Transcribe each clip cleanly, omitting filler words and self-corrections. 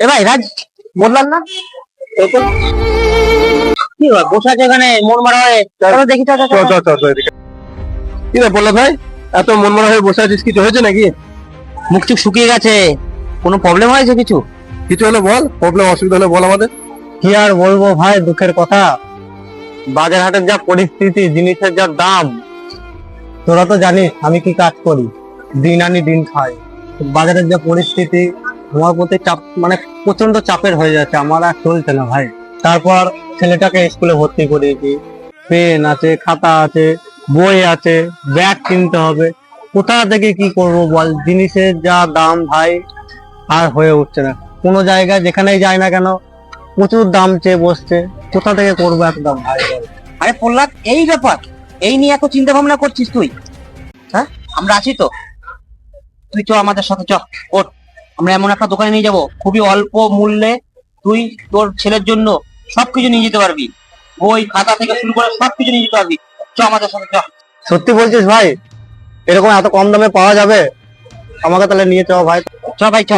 ভাই রাজ বললাম না কি হয় বসে আছে এখানে মন মারা হয়ে চলো দেখি কি রে বললো ভাই, এত মন মরা হয়ে বসে আছিস, কিছু হয়েছে নাকি? মুখ চুখ শুকিয়ে গেছে, কোনো প্রবলেম হয়েছে কিছু? কিছু হলে বল, প্রবলেম অসুবিধা হলে বল আমাদের। কি আর বলবো ভাই, দুঃখের কথা, বাজার হাটের যা পরিস্থিতি, জিনিসের যা দাম, তোরা তো জানিস আমি কি কাজ করি, দিন আনি দিন খাই। বাজারের যা পরিস্থিতি আমার প্রতি চাপ, মানে প্রচন্ড চাপের হয়ে যাচ্ছে, আমার আর চলছে না ভাই। তারপর ছেলেটাকে স্কুলে ভর্তি করিয়েছি, পেন আছে, খাতা আছে, বই আছে, ব্যাগ কিনতে হবে, কোথা থেকে কি করব বল, জিনিসের যা দাম ভাই আর হয়ে উঠছে না। কোনো জায়গায় যেখানেই যাই না কেন প্রচুর দাম চেয়ে বসছে, কোথা থেকে করবো একদম ভাই। আরে প্রহ্লাদ, এই ব্যাপার, এই নিয়ে এত চিন্তা ভাবনা করছিস তুই? হ্যাঁ, আমরা আছি তো, তুই চ আমাদের সাথে, চ ওঠ। আমরা এমন একটা দোকানে নিয়ে যাব, খুবই অল্প মূল্যে তুই তোর ছেলের জন্য সবকিছু নিয়ে যেতে পারবি, বই খাতা থেকে শুরু করে সবকিছু নিয়ে যেতে পারবি। চ আমাদের সাথে, চ। সত্যি বলছিস ভাই? এরকম এত কম দামে পাওয়া যাবে? আমাকে তাহলে নিয়ে চ ভাই। চ ভাই, চ।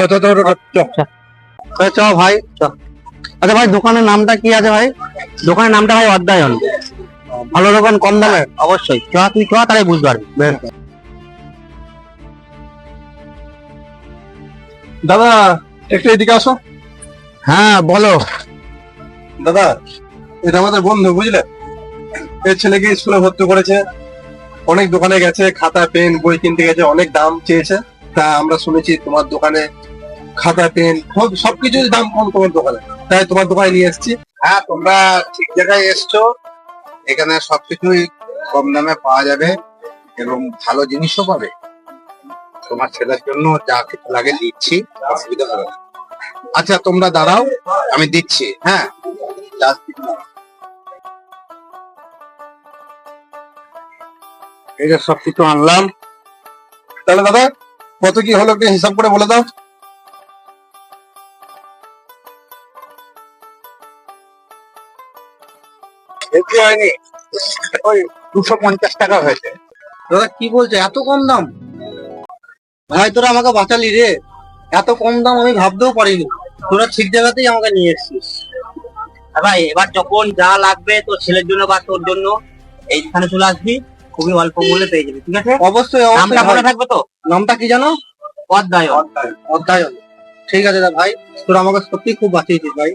চ ভাই চ। আচ্ছা ভাই, দোকানের নামটা কি আছে ভাই? দোকানের নামটা ভাই অধ্যায়ন। ভালো দোকান, কম দামে? অবশ্যই চ, তুই চ, তাহলে বুঝতে পারবি। দাদা একটু এদিকে আসো। হ্যাঁ বলো। দাদা, এটা আমাদের বন্ধু, বুঝলে? এর ছেলেকে স্কুলে ভর্তি করেছে, অনেক দোকানে গেছে, খাতা পেন বই কিনতে গেছে, অনেক দাম চেয়েছে। তা আমরা শুনেছি তোমার দোকানে খাতা পেন সবকিছুর দাম কম তোমার দোকানে, তাই তোমার দোকানে নিয়ে এসেছি। হ্যাঁ, তোমরা ঠিক জায়গায় এসছো। এখানে সবকিছুই কম দামে পাওয়া যাবে এবং ভালো জিনিসও পাবে। তোমার ছেলের জন্য যা কিছু লাগে দিচ্ছি, অসুবিধা হবে না। আচ্ছা তোমরা দাঁড়াও, আমি দিচ্ছি। হ্যাঁ, এই যে সবকিছু আনলাম। তাহলে দাদা কত কি হলো একটু হিসাব করে বলে দাও। বেশি হয়নি, ওই 250 টাকা হয়েছে। দাদা কি বলছে, এত কম দাম? ভাই তোরা আমাকে বাঁচালি রে, এত কম দাম আমি ভাবতেও পারিনি। তোরা ঠিক জায়গাতেই আমাকে নিয়ে এসেছিস। ভাই এবার যখন যা লাগবে তোর ছেলের জন্য বা তোর জন্য এইখানে চলে আসবি, খুবই অল্প মূল্যে পেয়ে যাবি, ঠিক আছে? অবশ্যই নামটা মনে থাকবে তো? নামটা কি জানো? অধ্যায়ন। অধ্যায়ন। ঠিক আছে দাদা ভাই, তোরা আমাকে সত্যি খুব বাঁচিয়েছিস ভাই।